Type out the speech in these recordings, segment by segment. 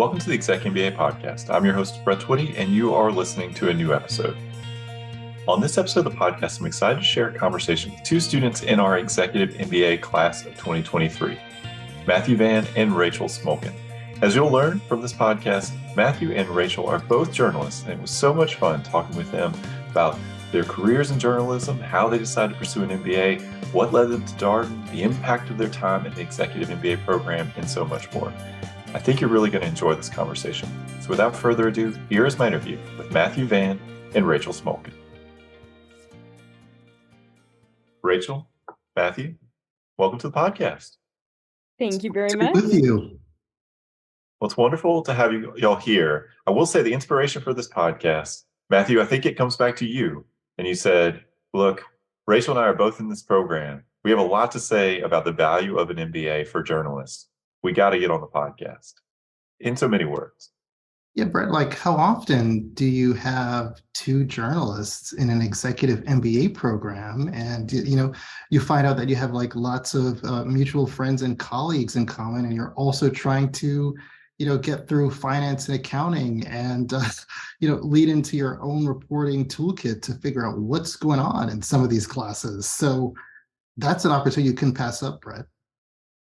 Welcome to the ExecMBA podcast. I'm your host, Brett Twitty, and you are listening to a new episode. On this episode of the podcast, I'm excited to share a conversation with two students in our Executive MBA class of 2023, Matthew Vann and Rachel Smolkin. As you'll learn from this podcast, Matthew and Rachel are both journalists, and it was so much fun talking with them about their careers in journalism, how they decided to pursue an MBA, what led them to Darden, the impact of their time in the Executive MBA program, and so much more. I think you're really going to enjoy this conversation. So without further ado, here is my interview with Matthew Vann and Rachel Smolkin. Rachel, Matthew, welcome to the podcast. Thank you very much. With you. Well, it's wonderful to have y'all here. I will say the inspiration for this podcast, Matthew, I think it comes back to you. And you said, look, Rachel and I are both in this program. We have a lot to say about the value of an MBA for journalists. We got to get on the podcast. In so many words. Yeah, Brett, like how often do you have two journalists in an executive MBA program? And, you find out that you have like lots of mutual friends and colleagues in common, and you're also trying to, get through finance and accounting and, lead into your own reporting toolkit to figure out what's going on in some of these classes. So that's an opportunity you couldn't pass up, Brett.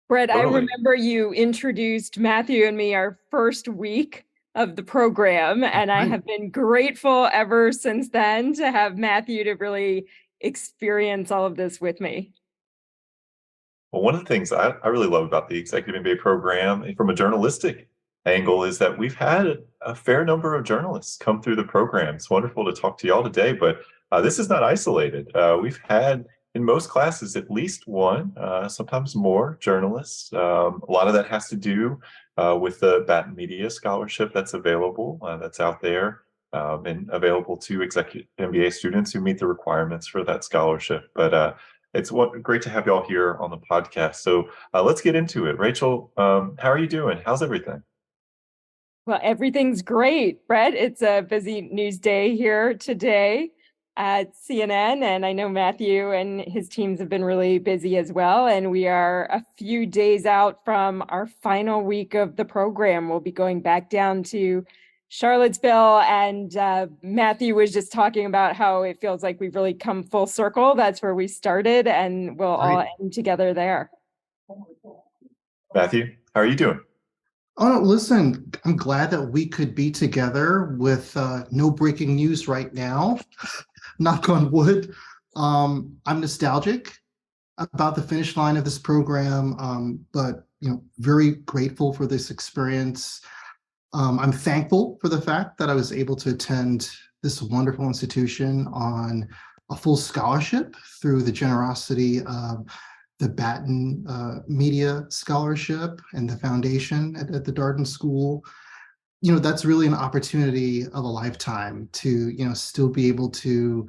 Brett, Totally. I remember you introduced Matthew and me our first week of the program, and I have been grateful ever since then to have Matthew to really experience all of this with me. Well, one of the things I really love about the Executive MBA program from a journalistic angle is that we've had a fair number of journalists come through the program. It's wonderful to talk to y'all today, but this is not isolated. We've had in most classes at least one, sometimes more journalists. A lot of that has to do with the Batten Media Scholarship that's available, that's out there and available to Executive MBA students who meet the requirements for that scholarship. But it's great to have y'all here on the podcast. So let's get into it. Rachel, how are you doing? How's everything? Well, everything's great, Brett. It's a busy news day here today at CNN, and I know Matthew and his teams have been really busy as well, and we are a few days out from our final week of the program. We'll be going back down to Charlottesville, and Matthew was just talking about how it feels like we've really come full circle. That's where we started, and we'll all end together there. Matthew, how are you doing? Oh, no, listen, I'm glad that we could be together with no breaking news right now. Knock on wood. I'm nostalgic about the finish line of this program, but very grateful for this experience. I'm thankful for the fact that I was able to attend this wonderful institution on a full scholarship through the generosity of the Batten Media Scholarship and the foundation at the Darden School. That's really an opportunity of a lifetime to, still be able to,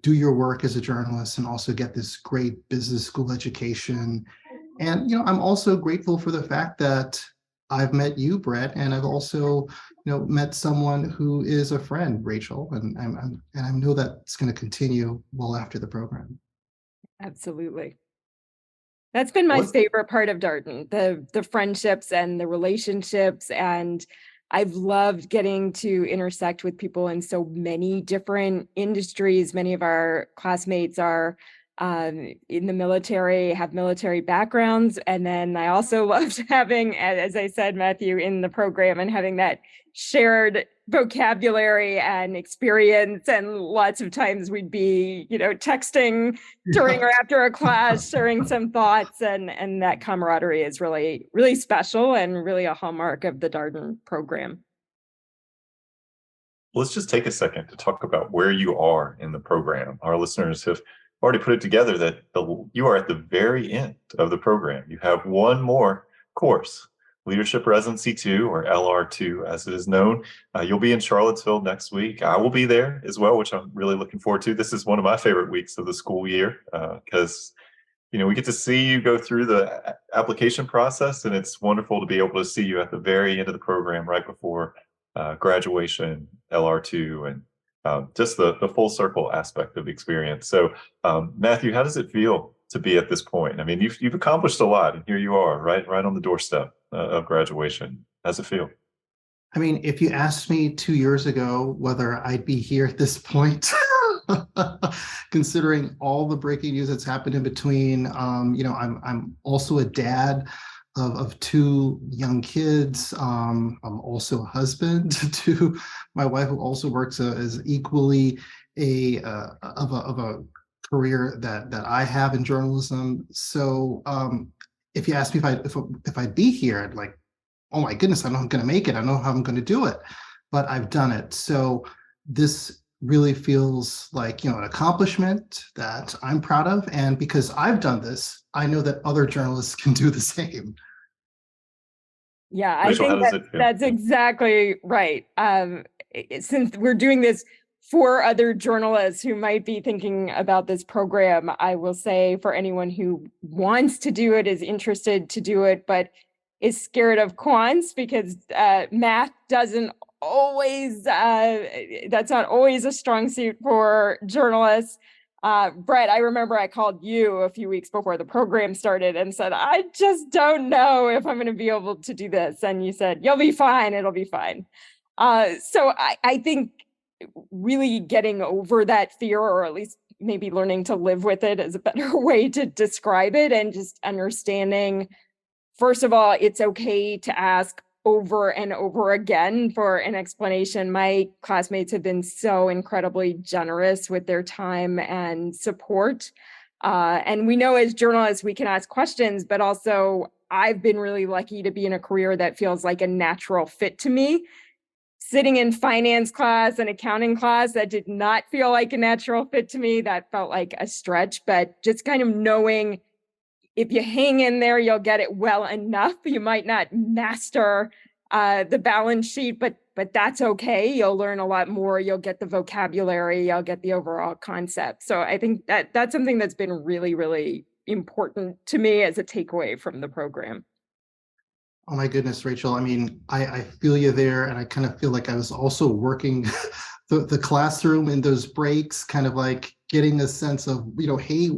do your work as a journalist and also get this great business school education. And, I'm also grateful for the fact that I've met you, Brett, and I've also, met someone who is a friend, Rachel, and I know that's going to continue well after the program. Absolutely. That's been my favorite part of Darden, the friendships and the relationships, and I've loved getting to intersect with people in so many different industries. Many of our classmates are in the military, have military backgrounds. And then I also loved having, as I said, Matthew, in the program and having that shared vocabulary and experience. And lots of times we'd be, texting during or after a class, sharing some thoughts, and that camaraderie is really, really special and really a hallmark of the Darden program. Let's just take a second to talk about where you are in the program. Our listeners have already put it together that you are at the very end of the program. You have one more course, Leadership Residency 2, or LR2 as it is known. You'll be in Charlottesville next week. I will be there as well, which I'm really looking forward to. This is one of my favorite weeks of the school year because we get to see you go through the application process, and it's wonderful to be able to see you at the very end of the program right before graduation, LR2, and just the full circle aspect of the experience. So, Matthew, how does it feel to be at this point? I mean, you've accomplished a lot, and here you are, right on the doorstep of graduation. How's it feel? I mean, if you asked me 2 years ago whether I'd be here at this point, considering all the breaking news that's happened in between, I'm also a dad of two young kids. I'm also a husband to my wife, who also works as equally of a career that I have in journalism. So if you ask me if I'd be here, I'd like, oh my goodness, I know I'm going to make it. I know how I'm going to do it, but I've done it. So this really feels like, an accomplishment that I'm proud of. And because I've done this, I know that other journalists can do the same. Yeah, I Rachel, how think does that it feel? that's exactly right. Since we're doing this for other journalists who might be thinking about this program, I will say for anyone who wants to do it, is interested to do it, but is scared of quants because math doesn't always, that's not always a strong suit for journalists. Brett, I remember I called you a few weeks before the program started and said, I just don't know if I'm going to be able to do this. And you said, you'll be fine. It'll be fine. So I think really getting over that fear, or at least maybe learning to live with it, is a better way to describe it, and just understanding, first of all, it's okay to ask over and over again for an explanation. My classmates have been so incredibly generous with their time and support. And we know as journalists, we can ask questions, but also I've been really lucky to be in a career that feels like a natural fit to me. Sitting in finance class and accounting class, that did not feel like a natural fit to me. That felt like a stretch, but just kind of knowing if you hang in there, you'll get it well enough. You might not master the balance sheet, but that's okay. You'll learn a lot more. You'll get the vocabulary. You'll get the overall concept. So I think that's something that's been really, really important to me as a takeaway from the program. Oh my goodness, Rachel. I mean, I feel you there. And I kind of feel like I was also working the classroom in those breaks, kind of like getting a sense of, hey,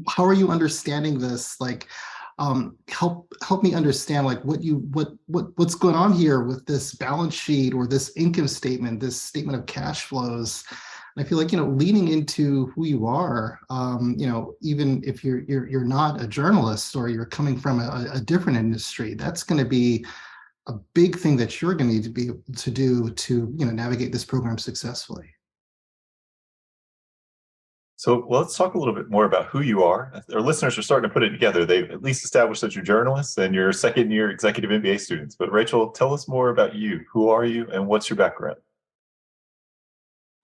how are you understanding this? Like, help me understand like what's going on here with this balance sheet or this income statement, this statement of cash flows. And I feel like, leaning into who you are, even if you're not a journalist or you're coming from a different industry, that's going to be a big thing that you're going to need to be able to do to, navigate this program successfully. So let's talk a little bit more about who you are. Our listeners are starting to put it together. They've at least established that you're journalists and you're second year Executive MBA students. But Rachel, tell us more about you. Who are you and what's your background?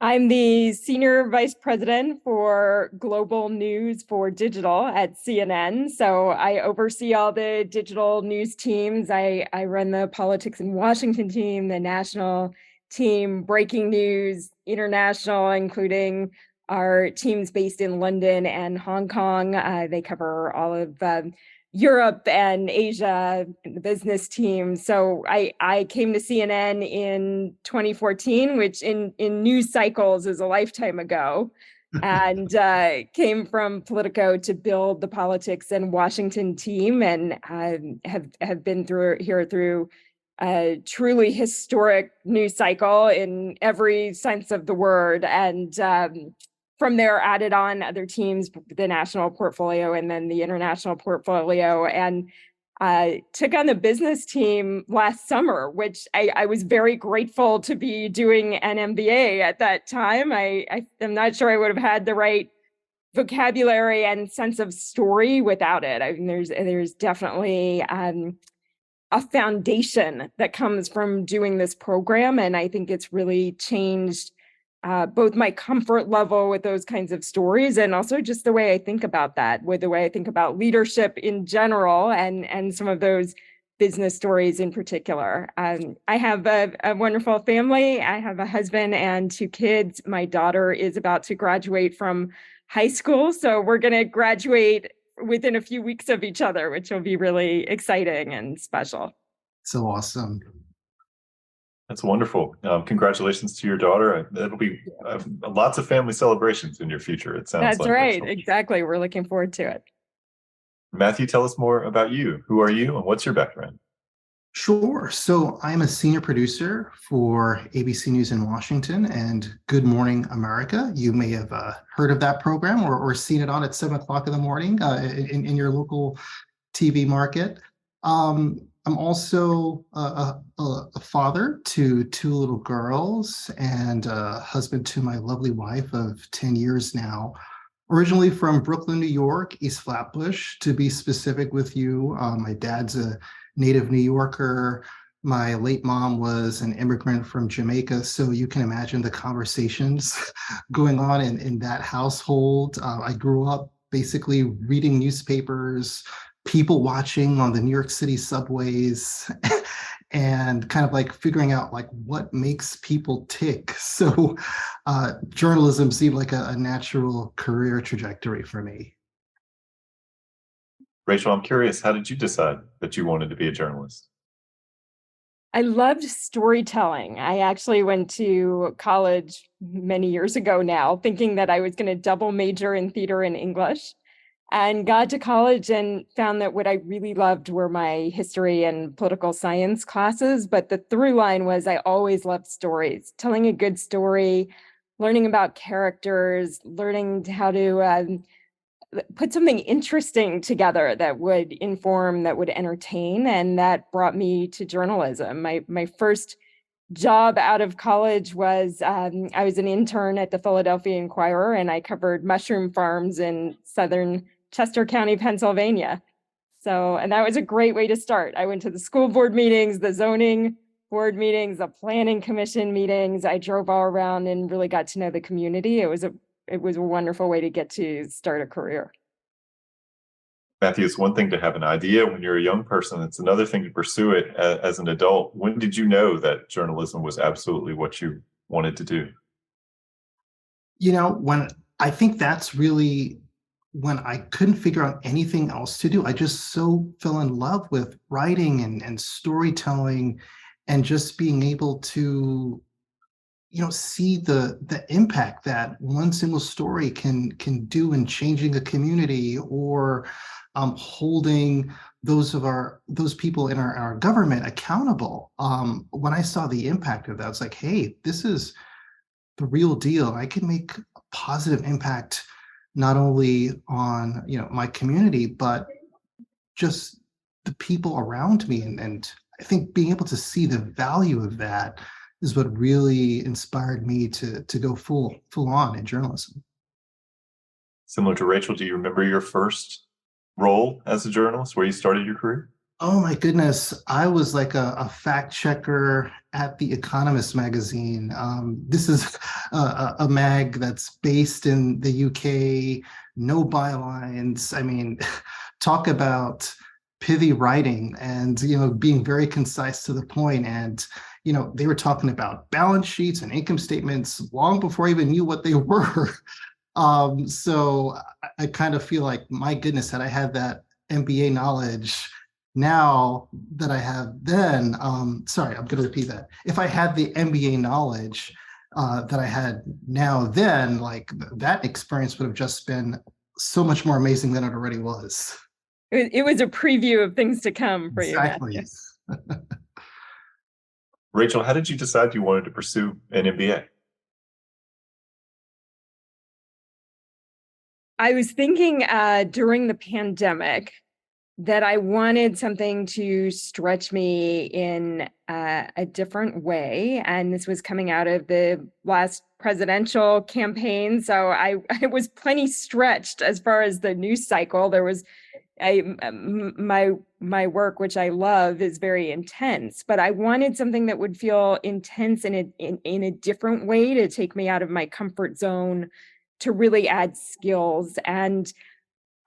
I'm the Senior Vice President for Global News for Digital at CNN. So I oversee all the digital news teams. I run the Politics in Washington team, the national team, breaking news, international, including our teams based in London and Hong Kong. They cover all of Europe and Asia, the business team. So I came to CNN in 2014, which in news cycles is a lifetime ago, and came from Politico to build the Politics in Washington team, and have been through a truly historic news cycle in every sense of the word. And from there, added on other teams, the national portfolio and then the international portfolio, and took on the business team last summer, which I was very grateful to be doing an MBA at that time. I am not sure I would have had the right vocabulary and sense of story without it. I mean, there's definitely a foundation that comes from doing this program, and I think it's really changed both my comfort level with those kinds of stories and also just the way I think about that, with the way I think about leadership in general and some of those business stories in particular. I have a wonderful family. I have a husband and two kids. My daughter is about to graduate from high school, so we're going to graduate within a few weeks of each other, which will be really exciting and special. So awesome. That's wonderful. Congratulations to your daughter. That'll be lots of family celebrations in your future, it sounds That's like. right. Rachel. Exactly. We're looking forward to it. Matthew, tell us more about you. Who are you and what's your background? Sure. So I'm a senior producer for ABC News in Washington and Good Morning America. You may have heard of that program or seen it on at 7 o'clock in the morning in your local TV market. I'm also a father to two little girls and a husband to my lovely wife of 10 years now. Originally from Brooklyn, New York, East Flatbush, to be specific with you. My dad's a native New Yorker. My late mom was an immigrant from Jamaica. So you can imagine the conversations going on in that household. I grew up basically reading newspapers, people watching on the New York City subways, and kind of like figuring out like what makes people tick. So journalism seemed like a natural career trajectory for me. Rachel, I'm curious, how did you decide that you wanted to be a journalist? I loved storytelling. I actually went to college many years ago now, thinking that I was going to double major in theater and English, and got to college and found that what I really loved were my history and political science classes. But the through line was I always loved stories, telling a good story, learning about characters, learning how to put something interesting together that would inform, that would entertain, and that brought me to journalism. My first job out of college was I was an intern at the Philadelphia Inquirer, and I covered mushroom farms in southern Chester County, Pennsylvania. So, and that was a great way to start. I went to the school board meetings, the zoning board meetings, the planning commission meetings. I drove all around and really got to know the community. It was a wonderful way to get to start a career. Matthew, it's one thing to have an idea when you're a young person. It's another thing to pursue it as an adult. When did you know that journalism was absolutely what you wanted to do? You know, when I think that's really when I couldn't figure out anything else to do. I just so fell in love with writing and storytelling and just being able to see the impact that one single story can do in changing a community or holding those people in our government accountable. When I saw the impact of that, it's like, hey, this is the real deal. I can make a positive impact not only on my community, but just the people around me. And I think being able to see the value of that is what really inspired me to go full on in journalism. Similar to Rachel, do you remember your first role as a journalist, where you started your career? Oh my goodness. I was like a fact checker at The Economist magazine. This is a mag that's based in the UK, no bylines. I mean, talk about pithy writing and, being very concise to the point. And, they were talking about balance sheets and income statements long before I even knew what they were. So I kind of feel like, my goodness, had I had that MBA knowledge now that I have then, sorry, I'm going to repeat that. If I had the MBA knowledge that I had now then, like that experience would have just been so much more amazing than it already was. It was a preview of things to come for you, Exactly. Matthew. Rachel, how did you decide you wanted to pursue an MBA? I was thinking during the pandemic that I wanted something to stretch me in a different way. And this was coming out of the last presidential campaign. So I was plenty stretched as far as the news cycle. There was my work, which I love, is very intense, but I wanted something that would feel intense in a different way, to take me out of my comfort zone, to really add skills. And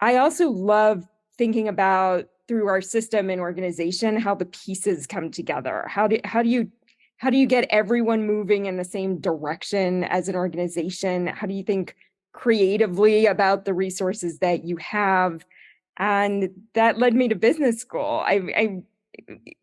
I also love thinking about, through our system and organization, how the pieces come together. How do you get everyone moving in the same direction as an organization? How do you think creatively about the resources that you have? And that led me to business school. I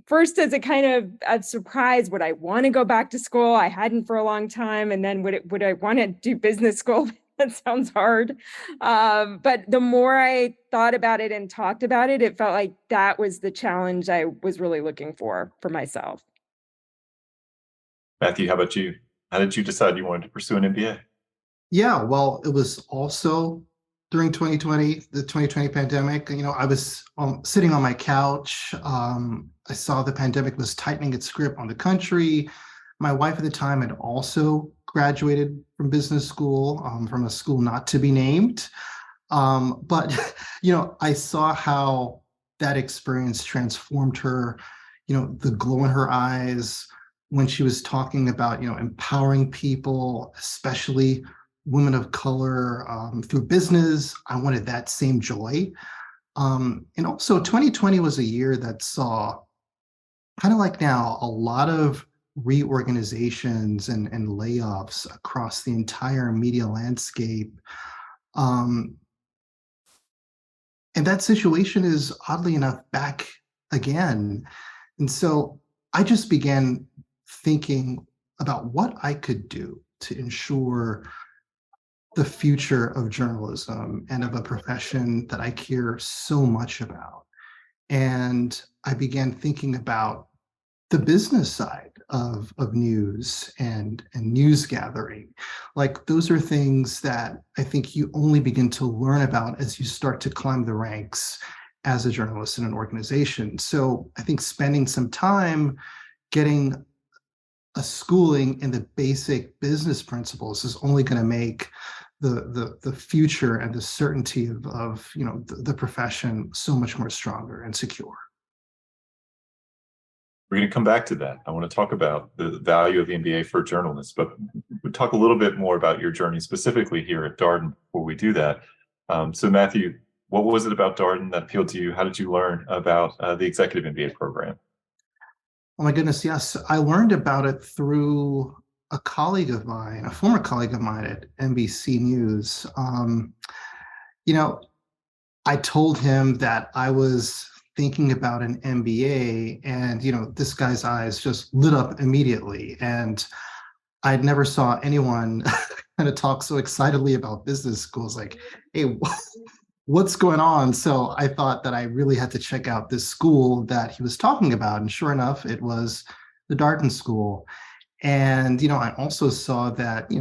first, as a kind of a surprise, would I want to go back to school? I hadn't for a long time. And then would I want to do business school That sounds hard. But the more I thought about it and talked about it, it felt like that was the challenge I was really looking for myself. Matthew, how about you? How did you decide you wanted to pursue an MBA? Yeah, well, it was also during 2020, the 2020 pandemic. I was sitting on my couch. I saw the pandemic was tightening its grip on the country. My wife at the time had also graduated from business school, from a school not to be named. But I saw how that experience transformed her, the glow in her eyes when she was talking about, empowering people, especially women of color, through business. I wanted that same joy. And also 2020 was a year that saw, kind of like now, a lot of reorganizations and layoffs across the entire media landscape. Um, And that situation is oddly enough back again. And so I just began thinking about what I could do to ensure the future of journalism and of a profession that I care so much about. And I began thinking about the business side of news and news gathering. Like, those are things that I think you only begin to learn about as you start to climb the ranks as a journalist in an organization. So I think spending some time getting a schooling in the basic business principles is only going to make the future and the certainty of the profession so much more stronger and secure. We're going to come back to that. I want to talk about the value of the MBA for journalists, but we'll talk a little bit more about your journey specifically here at Darden before we do that. So Matthew, what was it about Darden that appealed to you? How did you learn about the Executive MBA program? Oh my goodness, yes. I learned about it through a colleague of mine, a former colleague of mine at NBC News. You know, I told him that I was thinking about an MBA, and this guy's eyes just lit up immediately. And I'd never saw anyone kind of talk so excitedly about business schools. Like, hey, what's going on? So I thought that I really had to check out this school that he was talking about. And sure enough, it was the Darden School. And I also saw that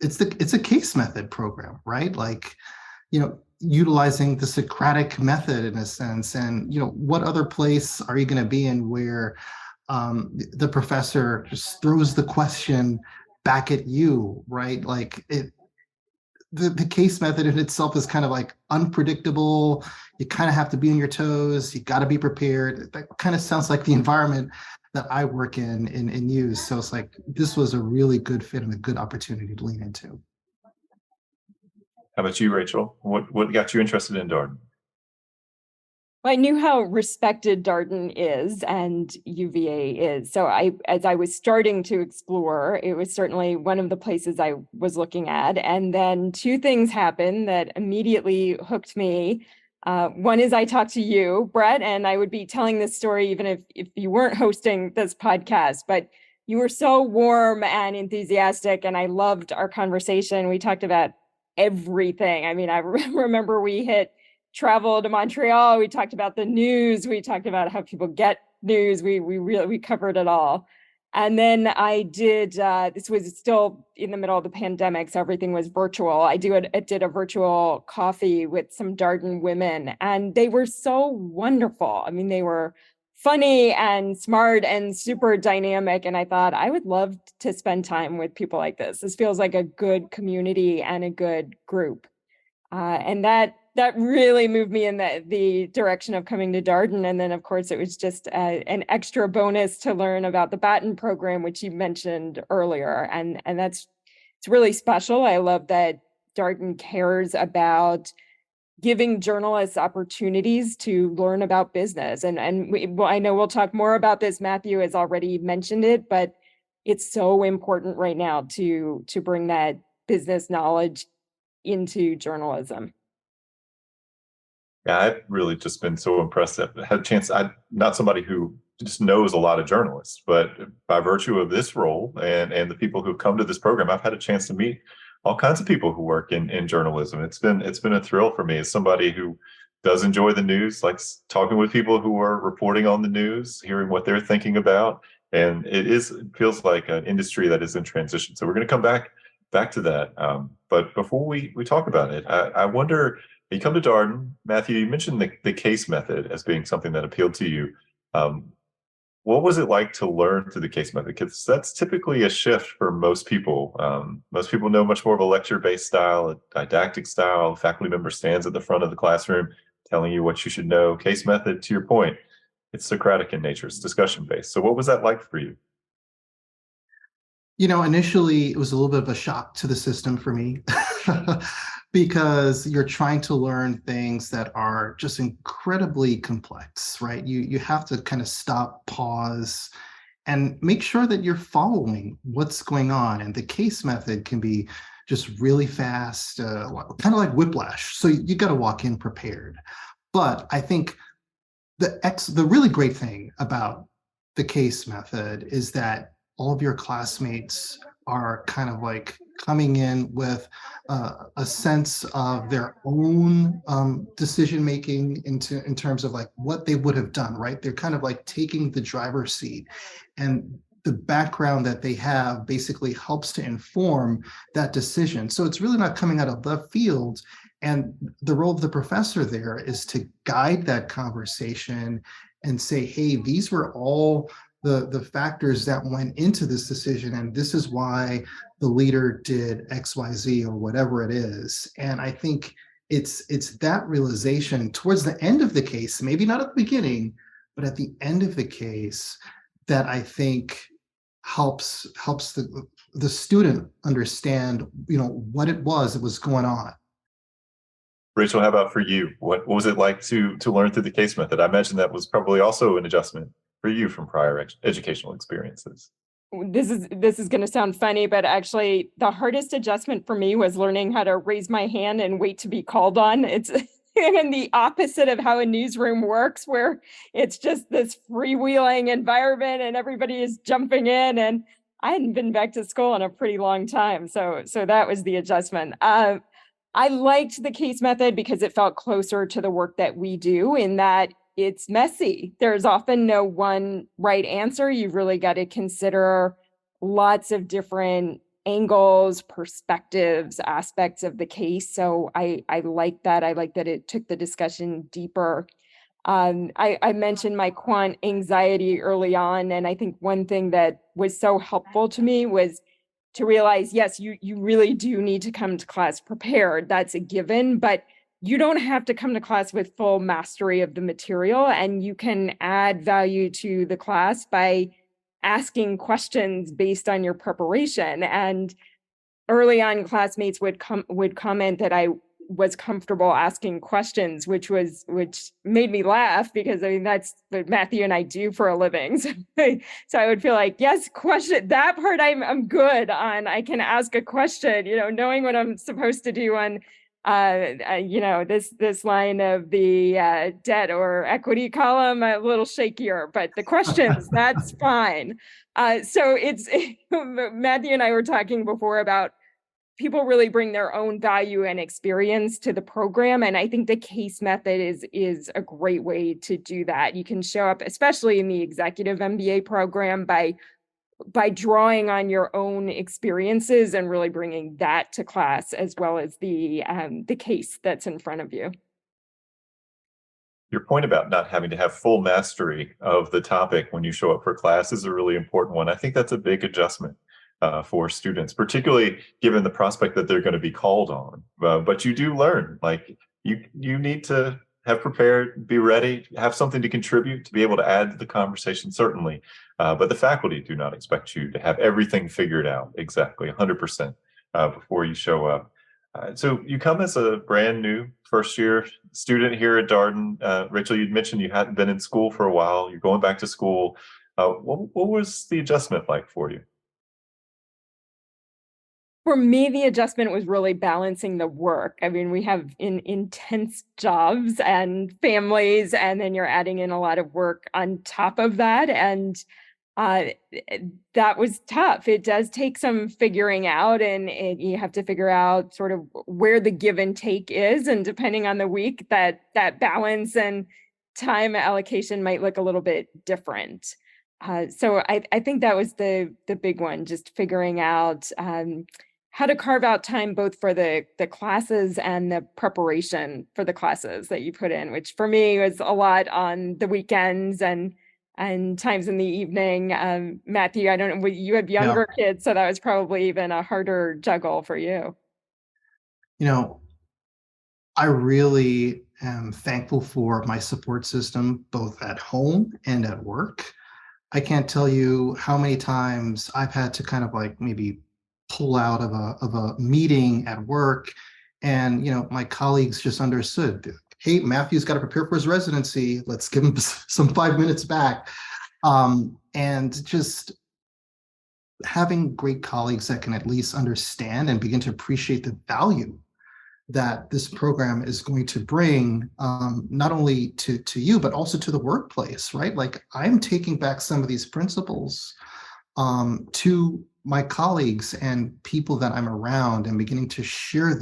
it's a case method program, right? Like, utilizing the Socratic method in a sense. And what other place are you going to be in where the professor just throws the question back at you, right? Like, the case method in itself is kind of like unpredictable. You kind of have to be on your toes. You got to be prepared. That kind of sounds like the environment that I work in news. So it's like, this was a really good fit and a good opportunity to lean into. How about you, Rachel? What got you interested in Darden? Well, I knew how respected Darden is and UVA is. So as I was starting to explore, it was certainly one of the places I was looking at. And then two things happened that immediately hooked me. One is I talked to you, Brett, and I would be telling this story even if you weren't hosting this podcast, but you were so warm and enthusiastic, and I loved our conversation. We talked about everything. I mean, I remember we hit travel to Montreal. We talked about the news. We talked about how people get news. We covered it all. And then I did, this was still in the middle of the pandemic, so everything was virtual. I did a virtual coffee with some Darden women, and they were so wonderful. I mean, they were funny and smart and super dynamic. And I thought I would love to spend time with people like this. This feels like a good community and a good group. And that really moved me in the direction of coming to Darden. And then, of course, it was just an extra bonus to learn about the Batten program, which you mentioned earlier. And it's really special. I love that Darden cares about giving journalists opportunities to learn about business. And I know we'll talk more about this. Matthew has already mentioned it, but it's so important right now to bring that business knowledge into journalism. Yeah, I've really just been so impressed. I've had a chance. I'm not somebody who just knows a lot of journalists, but by virtue of this role and the people who come to this program, I've had a chance to meet all kinds of people who work in journalism. It's been a thrill for me as somebody who does enjoy the news, likes talking with people who are reporting on the news, hearing what they're thinking about. And it feels like an industry that is in transition. So we're going to come back to that. But before we talk about it, I wonder, you come to Darden, Matthew, you mentioned the case method as being something that appealed to you. What was it like to learn through the case method? Because that's typically a shift for most people. Most people know much more of a lecture-based style, a didactic style. A faculty member stands at the front of the classroom telling you what you should know. Case method, to your point, it's Socratic in nature. It's discussion-based. So what was that like for you? Initially, it was a little bit of a shock to the system for me because you're trying to learn things that are just incredibly complex, right? You have to kind of stop, pause, and make sure that you're following what's going on. And the case method can be just really fast, kind of like whiplash. So you got to walk in prepared. But I think the really great thing about the case method is that all of your classmates are kind of like coming in with a sense of their own decision making in terms of like what they would have done, right? They're kind of like taking the driver's seat, and the background that they have basically helps to inform that decision. So it's really not coming out of left field. And the role of the professor there is to guide that conversation and say, hey, these were all the factors that went into this decision, and this is why the leader did XYZ or whatever it is. And I think it's that realization towards the end of the case, maybe not at the beginning, but at the end of the case, that I think helps the student understand, what it was that was going on. Rachel, how about for you? What was it like to learn through the case method? I imagine that was probably also an adjustment for you from prior educational experiences. This is going to sound funny, but actually the hardest adjustment for me was learning how to raise my hand and wait to be called on. It's and the opposite of how a newsroom works, where it's just this freewheeling environment and everybody is jumping in. And I hadn't been back to school in a pretty long time, so that was the adjustment. I liked the case method because it felt closer to the work that we do, in that it's messy. There's often no one right answer. You've really got to consider lots of different angles, perspectives, aspects of the case. So I like that. I like that it took the discussion deeper. I mentioned my quant anxiety early on, and I think one thing that was so helpful to me was to realize, yes, you really do need to come to class prepared. That's a given, but you don't have to come to class with full mastery of the material, and you can add value to the class by asking questions based on your preparation. And early on, classmates would comment that I was comfortable asking questions, which made me laugh, because I mean, that's what Matthew and I do for a living. So I would feel like, yes, question, that part I'm good on. I can ask a question, knowing what I'm supposed to do on this line of the debt or equity column, a little shakier, but the questions, that's fine. So it's Matthew and I were talking before about people really bring their own value and experience to the program. And I think the case method is a great way to do that. You can show up, especially in the Executive MBA program, by drawing on your own experiences and really bringing that to class, as well as the case that's in front of you. Your point about not having to have full mastery of the topic when you show up for class is a really important one. I think that's a big adjustment for students, particularly given the prospect that they're going to be called on. But you do learn, like you need to have prepared, be ready, have something to contribute, to be able to add to the conversation, certainly. But the faculty do not expect you to have everything figured out exactly 100% before you show up. So you come as a brand new first year student here at Darden. Rachel, you'd mentioned you hadn't been in school for a while. You're going back to school. What was the adjustment like for you? For me, the adjustment was really balancing the work. I mean, we have intense jobs and families, and then you're adding in a lot of work on top of that. And uh, that was tough. It does take some figuring out, and you have to figure out sort of where the give and take is. And depending on the week, that balance and time allocation might look a little bit different. So I think that was the big one, just figuring out how to carve out time both for the classes and the preparation for the classes that you put in, which for me was a lot on the weekends and times in the evening. Matthew, I don't know, you had younger kids, so that was probably even a harder juggle for you. You know, I really am thankful for my support system, both at home and at work. I can't tell you how many times I've had to kind of like maybe pull out of a meeting at work, and my colleagues just understood. Hey, Matthew's got to prepare for his residency. Let's give him some 5 minutes back. And just having great colleagues that can at least understand and begin to appreciate the value that this program is going to bring, not only to you, but also to the workplace, right? Like, I'm taking back some of these principles to my colleagues and people that I'm around, and beginning to share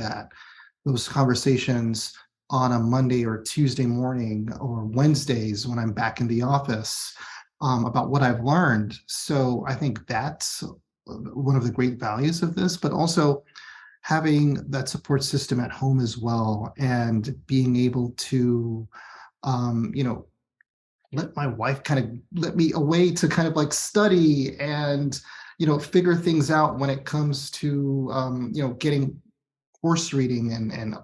those conversations on a Monday or Tuesday morning or Wednesdays when I'm back in the office, about what I've learned. So I think that's one of the great values of this, but also having that support system at home as well, and being able to, let my wife kind of let me away to kind of like study and, figure things out when it comes to, getting course reading and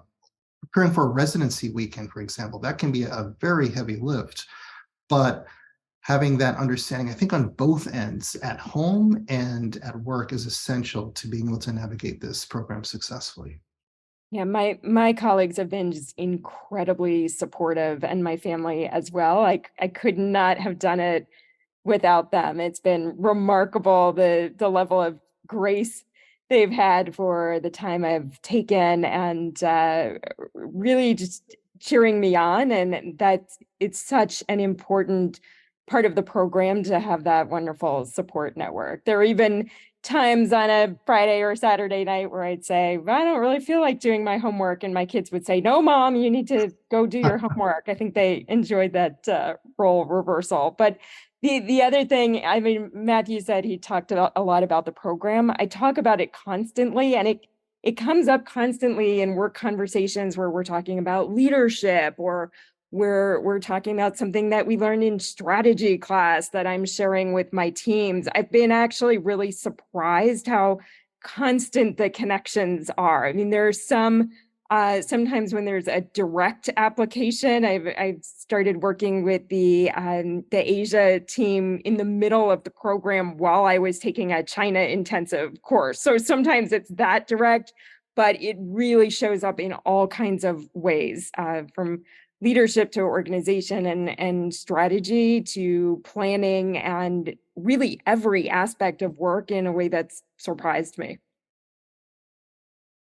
preparing for a residency weekend, for example. That can be a very heavy lift, but having that understanding, I think, on both ends, at home and at work, is essential to being able to navigate this program successfully. Yeah, my colleagues have been just incredibly supportive, and my family as well. I could not have done it without them. It's been remarkable, the level of grace they've had for the time I've taken, and really just cheering me on. And that it's such an important part of the program to have that wonderful support network. There are even times on a Friday or Saturday night where I'd say, "Well, I don't really feel like doing my homework." And my kids would say, "No, Mom, you need to go do your homework." I think they enjoyed that role reversal. But the other thing, I mean, Matthew said he talked about a lot about the program. I talk about it constantly, and it comes up constantly in work conversations where we're talking about leadership, or we're talking about something that we learned in strategy class that I'm sharing with my teams. I've been actually really surprised how constant the connections are. I mean, there's sometimes when there's a direct application. I've started working with the Asia team in the middle of the program while I was taking a China intensive course. So sometimes it's that direct, but it really shows up in all kinds of ways, from leadership to organization and strategy to planning, and really every aspect of work in a way that's surprised me.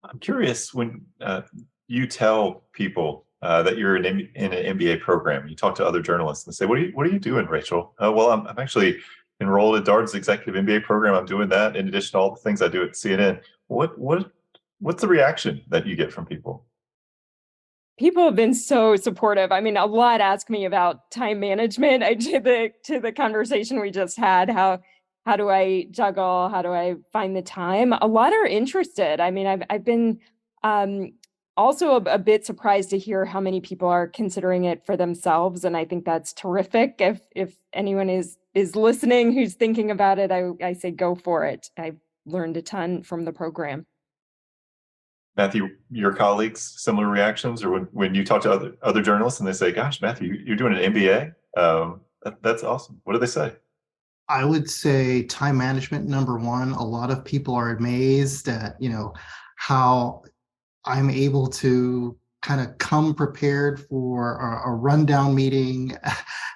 I'm curious, when you tell people that you're in an MBA program, you talk to other journalists and say, what are you doing, Rachel?" Well, I'm actually enrolled at Darden's Executive MBA program. I'm doing that in addition to all the things I do at CNN. What's the reaction that you get from people? People have been so supportive. I mean, a lot ask me about time management. To the conversation we just had, how do I juggle? How do I find the time? A lot are interested. I mean, I've been also a bit surprised to hear how many people are considering it for themselves, and I think that's terrific. If anyone is listening who's thinking about it, I say go for it. I've learned a ton from the program. Matthew, your colleagues, similar reactions, or when you talk to other journalists and they say, "Gosh, Matthew, you're doing an MBA? That's awesome." What do they say? I would say time management, number one. A lot of people are amazed at, how I'm able to kind of come prepared for a rundown meeting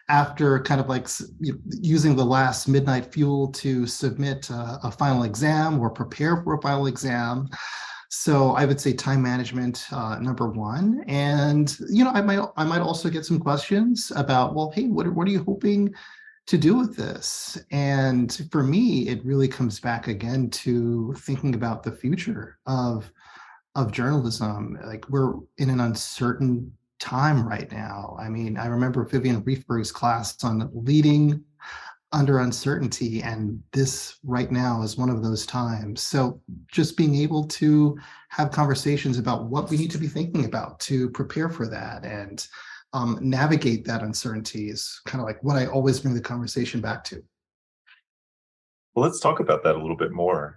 after kind of like using the last midnight fuel to submit a final exam or prepare for a final exam. So I would say time management, number one. And I might also get some questions about, well, hey, what are you hoping do with this. And for me, it really comes back again to thinking about the future of journalism. Like, we're in an uncertain time right now. I mean, I remember Vivian Riefberg's class on leading under uncertainty, and this right now is one of those times. So just being able to have conversations about what we need to be thinking about to prepare for that and navigate that uncertainty is kind of like what I always bring the conversation back to. Well, let's talk about that a little bit more.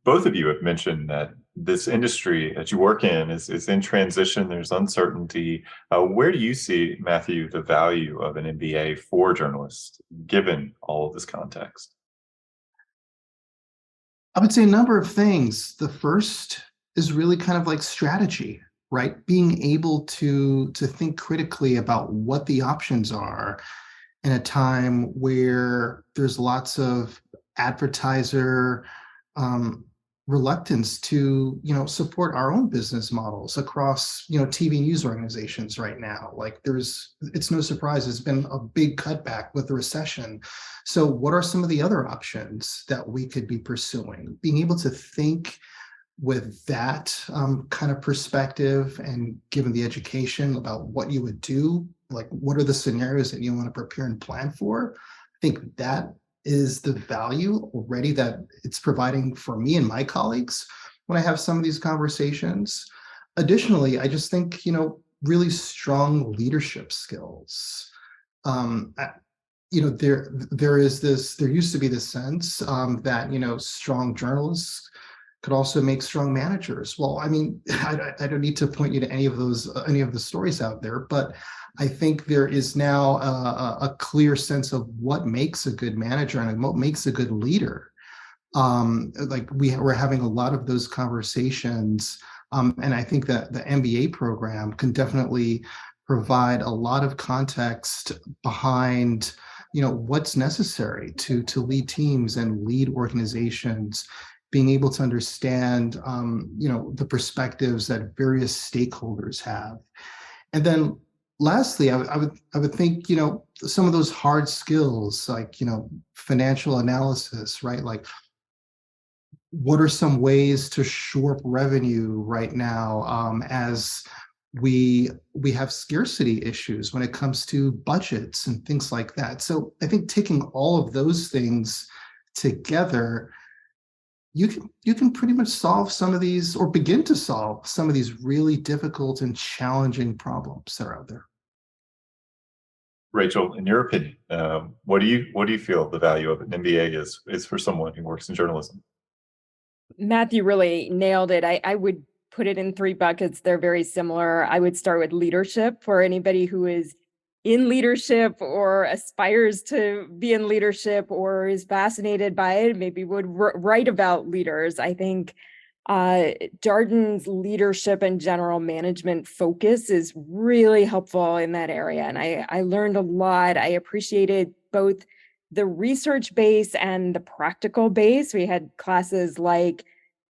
Both of you have mentioned that this industry that you work in is in transition. There's uncertainty. Where do you see, Matthew, the value of an MBA for journalists, given all of this context? I would say a number of things. The first is really kind of like strategy, right? Being able to think critically about what the options are in a time where there's lots of advertiser reluctance to, support our own business models across, TV news organizations right now. Like, it's no surprise, there's been a big cutback with the recession. So what are some of the other options that we could be pursuing? Being able to think with that kind of perspective, and given the education about what you would do, like what are the scenarios that you want to prepare and plan for, I think that is the value already that it's providing for me and my colleagues when I have some of these conversations. Additionally, I just think, really strong leadership skills. There used to be this sense that, strong journalists could also make strong managers. Well, I mean, I don't need to point you to any of the stories out there, but I think there is now a clear sense of what makes a good manager and what makes a good leader. Like, we're having a lot of those conversations, and I think that the MBA program can definitely provide a lot of context behind, what's necessary to lead teams and lead organizations, being able to understand, the perspectives that various stakeholders have. And then lastly, I would think, some of those hard skills, like, financial analysis, right? Like, what are some ways to shore up revenue right now, as we have scarcity issues when it comes to budgets and things like that. So I think taking all of those things together, you can pretty much solve some of these, or begin to solve some of these really difficult and challenging problems that are out there. Rachel, in your opinion, what do you feel the value of an MBA is for someone who works in journalism? Matthew really nailed it. I would put it in three buckets. They're very similar. I would start with leadership for anybody who is in leadership or aspires to be in leadership or is fascinated by it, maybe would write about leaders. I think Darden's leadership and general management focus is really helpful in that area. And I learned a lot. I appreciated both the research base and the practical base. We had classes like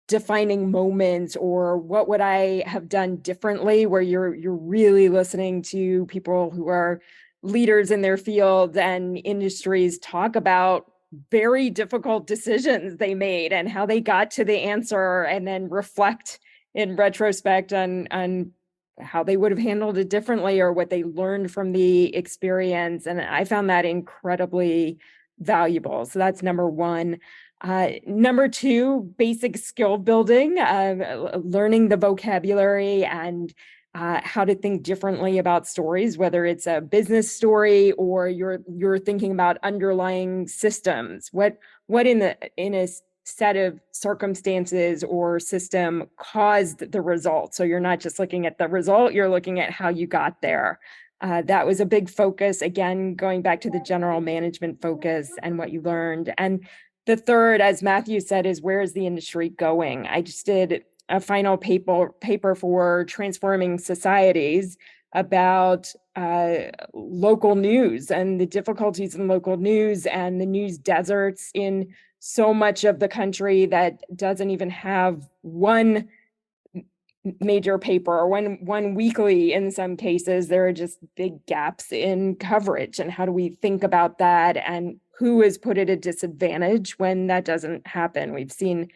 defining moments, or what would I have done differently, where you're really listening to people who are leaders in their fields and industries talk about very difficult decisions they made and how they got to the answer, and then reflect in retrospect on how they would have handled it differently or what they learned from the experience. And I found that incredibly valuable. So that's number one. Number two, basic skill building, learning the vocabulary and how to think differently about stories, whether it's a business story or you're thinking about underlying systems. What in a set of circumstances or system caused the result? So you're not just looking at the result, you're looking at how you got there. That was a big focus. Again, going back to the general management focus and what you learned. And the third, as Matthew said, is where is the industry going? I just did a final paper for Transforming Societies about local news and the difficulties in local news and the news deserts in so much of the country that doesn't even have one major paper or one weekly in some cases. There are just big gaps in coverage. And how do we think about that? And who is put at a disadvantage when that doesn't happen? We've seen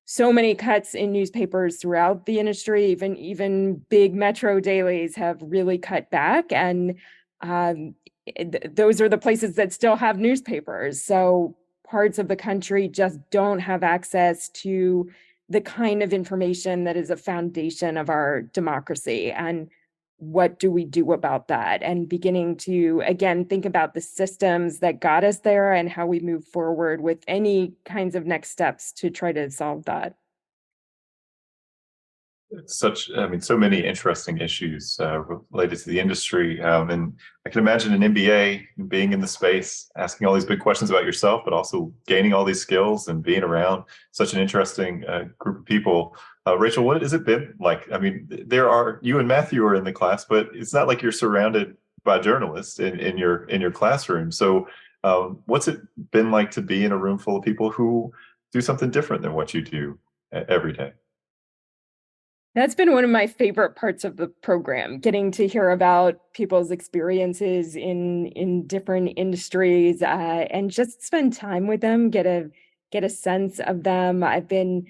so many cuts in newspapers throughout the industry. Even big metro dailies have really cut back. And those are the places that still have newspapers. So parts of the country just don't have access to the kind of information that is a foundation of our democracy. And what do we do about that? And beginning to, again, think about the systems that got us there and how we move forward with any kinds of next steps to try to solve that. So many interesting issues related to the industry. And I can imagine an MBA being in the space, asking all these big questions about yourself, but also gaining all these skills and being around such an interesting group of people. Rachel, what has it been like? I mean, you and Matthew are in the class, but it's not like you're surrounded by journalists in your classroom. So what's it been like to be in a room full of people who do something different than what you do every day? That's been one of my favorite parts of the program, getting to hear about people's experiences in different industries, and just spend time with them, get a sense of them. I've been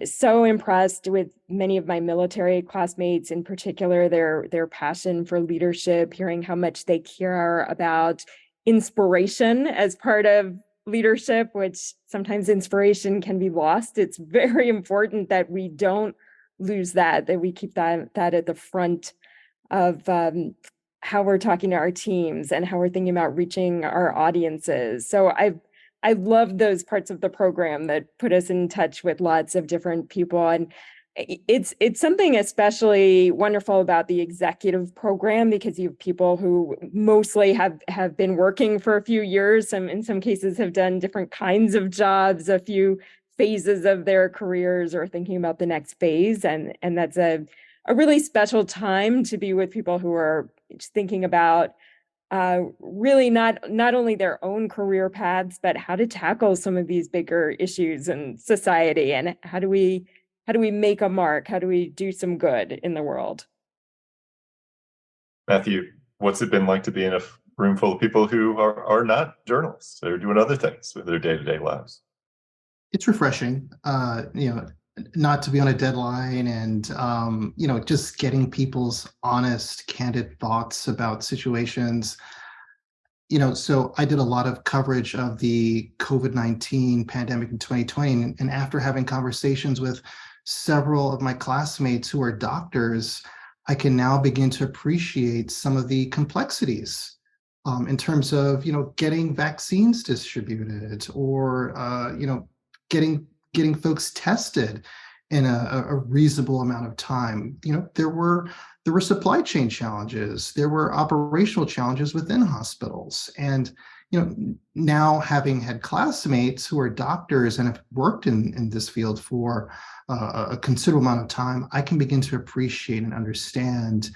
so impressed with many of my military classmates, in particular, their passion for leadership, hearing how much they care about inspiration as part of leadership, which sometimes inspiration can be lost. It's very important that we don't lose that we keep that at the front of how we're talking to our teams and how we're thinking about reaching our audiences. So I love those parts of the program that put us in touch with lots of different people. And it's something especially wonderful about the executive program, because you have people who mostly have been working for a few years, some in some cases have done different kinds of jobs, a few phases of their careers, or thinking about the next phase. And that's a really special time to be with people who are thinking about really not only their own career paths, but how to tackle some of these bigger issues in society, and how do we make a mark? How do we do some good in the world? Matthew, what's it been like to be in a room full of people who are not journalists? They're doing other things with their day-to-day lives. It's refreshing, not to be on a deadline, and just getting people's honest, candid thoughts about situations. So I did a lot of coverage of the COVID-19 pandemic in 2020, and after having conversations with several of my classmates who are doctors, I can now begin to appreciate some of the complexities in terms of getting vaccines distributed, or getting folks tested in a reasonable amount of time. There were supply chain challenges, there were operational challenges within hospitals. And now, having had classmates who are doctors and have worked in this field for a considerable amount of time, I can begin to appreciate and understand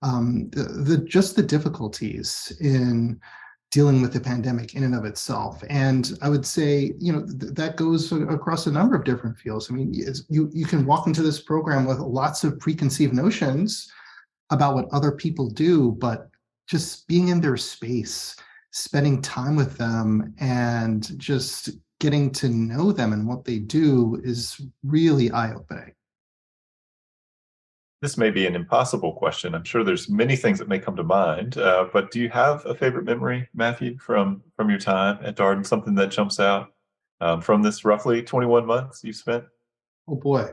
the difficulties in dealing with the pandemic in and of itself. And I would say, that goes across a number of different fields. I mean, you can walk into this program with lots of preconceived notions about what other people do, but just being in their space, spending time with them, and just getting to know them and what they do is really eye-opening. This may be an impossible question. I'm sure there's many things that may come to mind, but do you have a favorite memory, Matthew, from your time at Darden? Something that jumps out from this roughly 21 months you spent? Oh boy.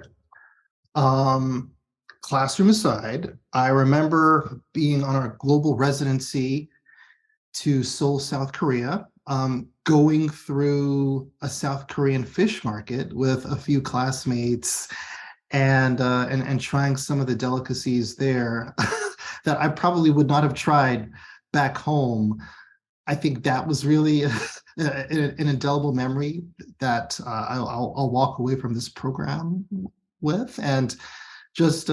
Classroom aside, I remember being on our global residency to Seoul, South Korea, going through a South Korean fish market with a few classmates, and trying some of the delicacies there that I probably would not have tried back home. I think that was really an indelible memory that I'll walk away from this program with. And just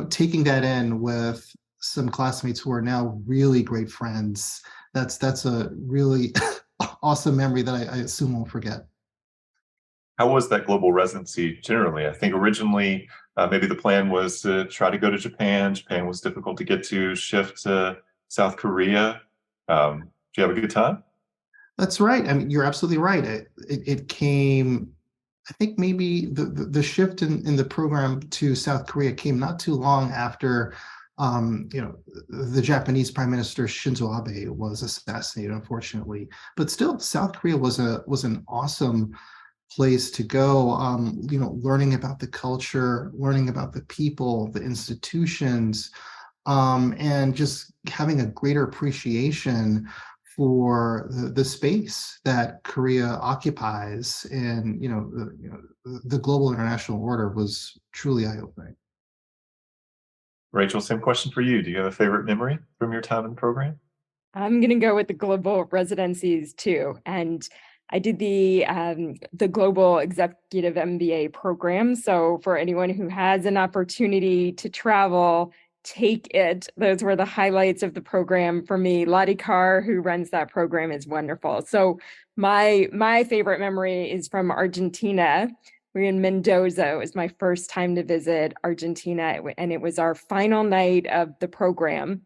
taking that in with some classmates who are now really great friends. That's a really awesome memory that I assume won't forget. How was that global residency generally? I think originally maybe the plan was to try to go to Japan. Japan was difficult to get to, shift to South Korea. Do you have a good time? That's right. I mean, you're absolutely right. It came, I think maybe the shift in the program to South Korea came not too long after, the Japanese Prime Minister Shinzo Abe was assassinated, unfortunately. But still, South Korea was an awesome place to go. Learning about the culture, learning about the people, the institutions, and just having a greater appreciation for the space that Korea occupies, and the global international order was truly eye-opening. Rachel, same question for you. Do you have a favorite memory from your time in the program? I'm gonna go with the global residencies too. And I did the global executive MBA program. So for anyone who has an opportunity to travel, take it. Those were the highlights of the program for me. Lottie Carr, who runs that program, is wonderful. So my favorite memory is from Argentina. We're in Mendoza. It was my first time to visit Argentina, and it was our final night of the program.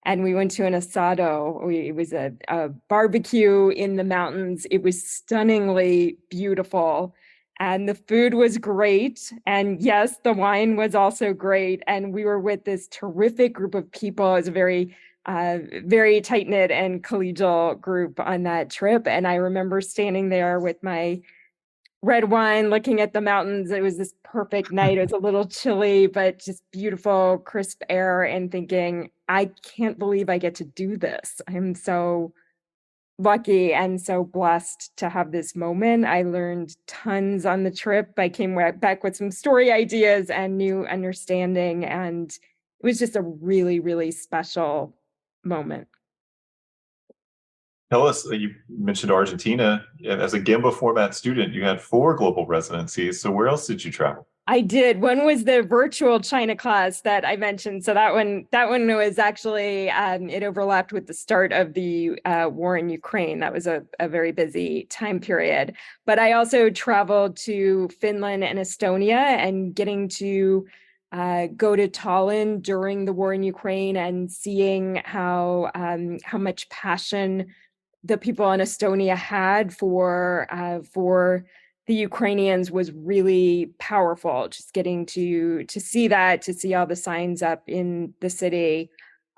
And we went to an asado. It was a barbecue in the mountains. It was stunningly beautiful. And the food was great. And yes, the wine was also great. And we were with this terrific group of people. It was a very tight-knit and collegial group on that trip. And I remember standing there with my red wine, looking at the mountains. It was this perfect night. It was a little chilly, but just beautiful, crisp air, and thinking, I can't believe I get to do this. I'm so lucky and so blessed to have this moment. I learned tons on the trip. I came back with some story ideas and new understanding, and it was just a really, really special moment. Tell us, you mentioned Argentina. As a Gemba format student, you had 4 global residencies. So where else did you travel? I did. One was the virtual China class that I mentioned. So that one was actually, it overlapped with the start of the war in Ukraine. That was a very busy time period. But I also traveled to Finland and Estonia, and getting to go to Tallinn during the war in Ukraine and seeing how much passion the people in Estonia had for the Ukrainians was really powerful. Just getting to see that, to see all the signs up in the city.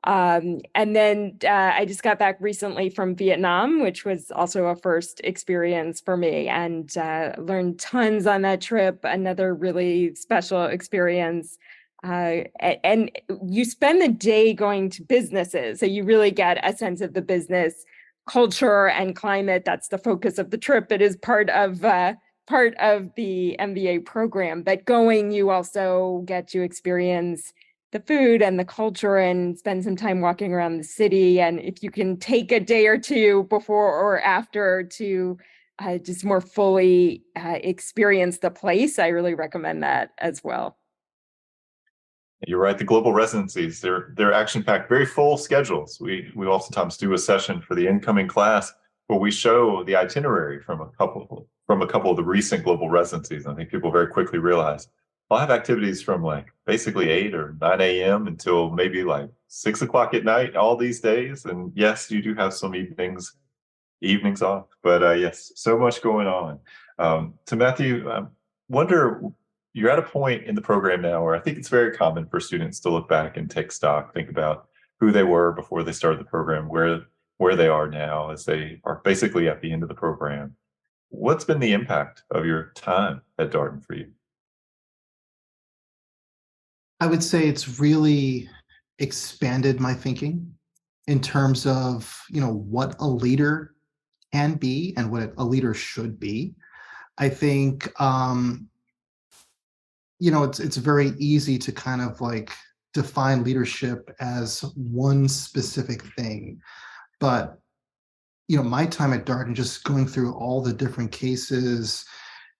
And then I just got back recently from Vietnam, which was also a first experience for me, and learned tons on that trip. Another really special experience. And you spend the day going to businesses, so you really get a sense of the business culture and climate. That's the focus of the trip. It is part of the MBA program, but going, you also get to experience the food and the culture and spend some time walking around the city. And if you can take a day or two before or after to just more fully experience the place, I really recommend that as well. You're right. The global residencies, they're action-packed, very full schedules. We oftentimes do a session for the incoming class where we show the itinerary from a couple of the recent global residencies. I think people very quickly realize I'll have activities from like basically 8 or 9 a.m. until maybe like 6 o'clock at night all these days. And yes, you do have some evenings off, but yes, so much going on. To Matthew, wonder, you're at a point in the program now where I think it's very common for students to look back and take stock, think about who they were before they started the program, where they are now as they are basically at the end of the program. What's been the impact of your time at Darden for you? I would say it's really expanded my thinking in terms of, what a leader can be and what a leader should be. I think, it's very easy to kind of like define leadership as one specific thing. But, my time at Darden, just going through all the different cases,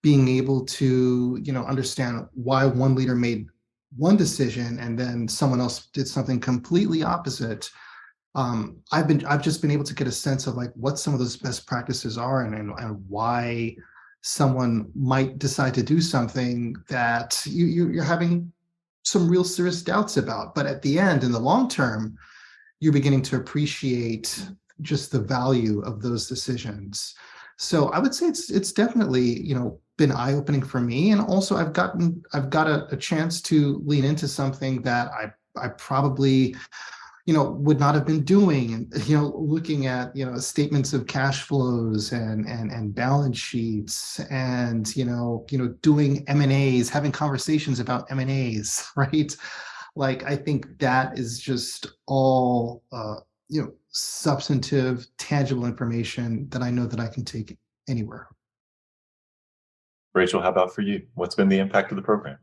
being able to, understand why one leader made one decision and then someone else did something completely opposite. I've just been able to get a sense of like what some of those best practices are, and why someone might decide to do something that you're having some real serious doubts about. But at the end, in the long term, you're beginning to appreciate just the value of those decisions. So I would say it's definitely, been eye-opening for me. And also I've got a chance to lean into something that I probably, would not have been doing, and looking at statements of cash flows and balance sheets, and doing M&As, having conversations about M&As, right? Like, I think that is just all substantive, tangible information that I know that I can take anywhere. Rachel, how about for you? What's been the impact of the program?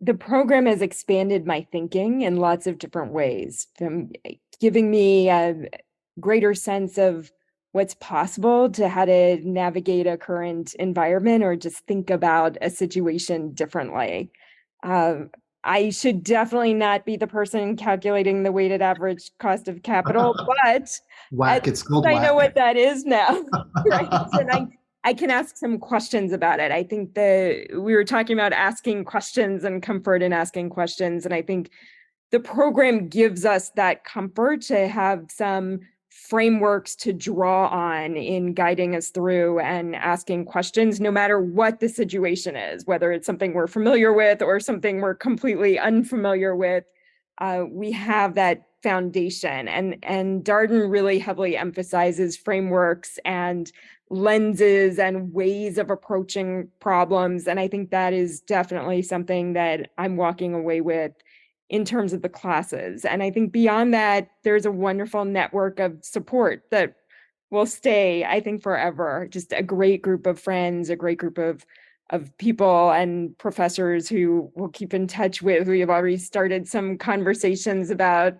The program has expanded my thinking in lots of different ways, from giving me a greater sense of what's possible to how to navigate a current environment or just think about a situation differently. I should definitely not be the person calculating the weighted average cost of capital, but Whack, it's called I know whack. what that is now, right? And I can ask some questions about it. I think we were talking about asking questions and comfort in asking questions. And I think the program gives us that comfort to have some frameworks to draw on in guiding us through and asking questions, no matter what the situation is, whether it's something we're familiar with or something we're completely unfamiliar with. We have that foundation, and Darden really heavily emphasizes frameworks and lenses and ways of approaching problems. And I think that is definitely something that I'm walking away with in terms of the classes. And I think beyond that, there's a wonderful network of support that will stay, I think, forever. Just a great group of friends, a great group of people and professors who we'll keep in touch with. We have already started some conversations about,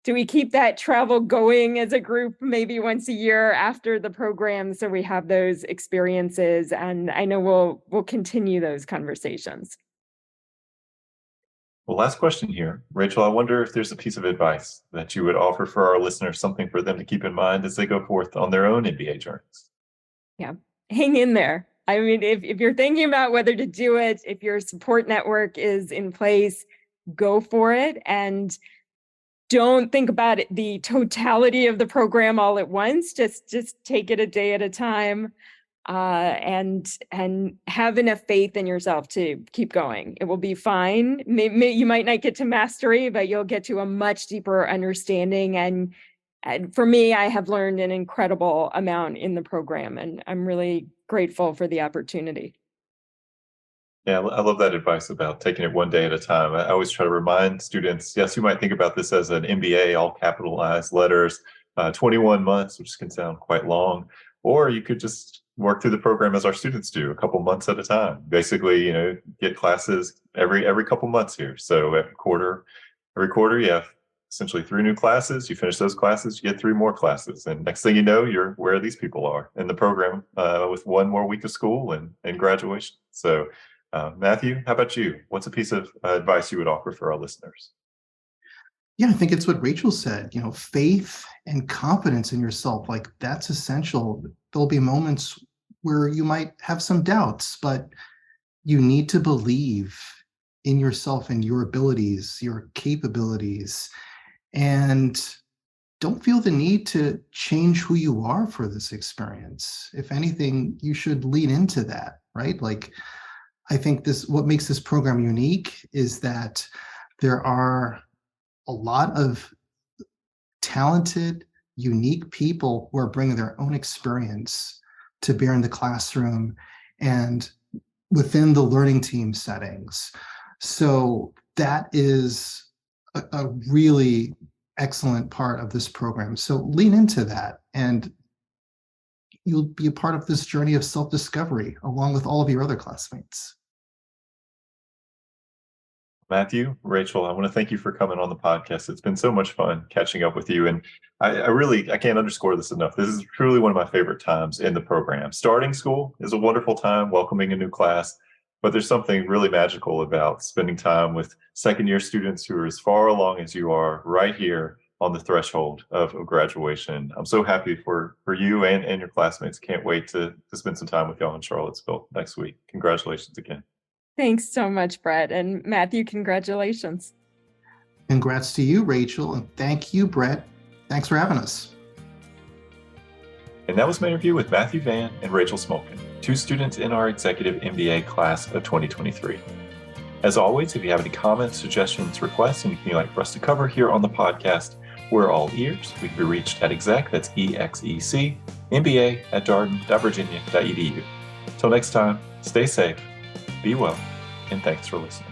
do we keep that travel going as a group maybe once a year after the program, so we have those experiences? And I know we'll continue those conversations. Well, last question here. Rachel, I wonder if there's a piece of advice that you would offer for our listeners, something for them to keep in mind as they go forth on their own MBA journeys. Yeah, hang in there. I mean, if you're thinking about whether to do it, if your support network is in place, go for it. And don't think about the totality of the program all at once. Just take it a day at a time, and have enough faith in yourself to keep going. It will be fine. You might not get to mastery, but you'll get to a much deeper understanding. And for me, I have learned an incredible amount in the program, and I'm really grateful for the opportunity. Yeah, I love that advice about taking it one day at a time. I always try to remind students, yes, you might think about this as an MBA, all capitalized letters, 21 months, which can sound quite long, or you could just work through the program as our students do, a couple months at a time. Basically, get classes every couple months here. So every quarter, you have essentially 3 new classes. You finish those classes, you get 3 more classes. And next thing you know, you're where these people are in the program, with 1 more week of school and graduation. So Matthew, how about you? What's a piece of advice you would offer for our listeners? Yeah, I think it's what Rachel said, faith and confidence in yourself. Like, that's essential. There'll be moments where you might have some doubts, but you need to believe in yourself and your abilities, your capabilities, and don't feel the need to change who you are for this experience. If anything, you should lean into that, right? Like, I think what makes this program unique is that there are a lot of talented, unique people who are bringing their own experience to bear in the classroom and within the learning team settings. So that is a really excellent part of this program. So lean into that, and you'll be a part of this journey of self-discovery along with all of your other classmates. Matthew, Rachel, I want to thank you for coming on the podcast. It's been so much fun catching up with you. And I can't underscore this enough. This is truly one of my favorite times in the program. Starting school is a wonderful time, welcoming a new class, but there's something really magical about spending time with second-year students who are as far along as you are right here on the threshold of graduation. I'm so happy for you and your classmates. Can't wait to spend some time with y'all in Charlottesville next week. Congratulations again. Thanks so much, Brett. And Matthew, congratulations. Congrats to you, Rachel, and thank you, Brett. Thanks for having us. And that was my interview with Matthew Vann and Rachel Smolkin, 2 students in our Executive MBA class of 2023. As always, if you have any comments, suggestions, requests, anything you'd like for us to cover here on the podcast, we're all ears. We can be reached at exec, that's EXEC, MBA at darden.virginia.edu. Till next time, stay safe, be well, and thanks for listening.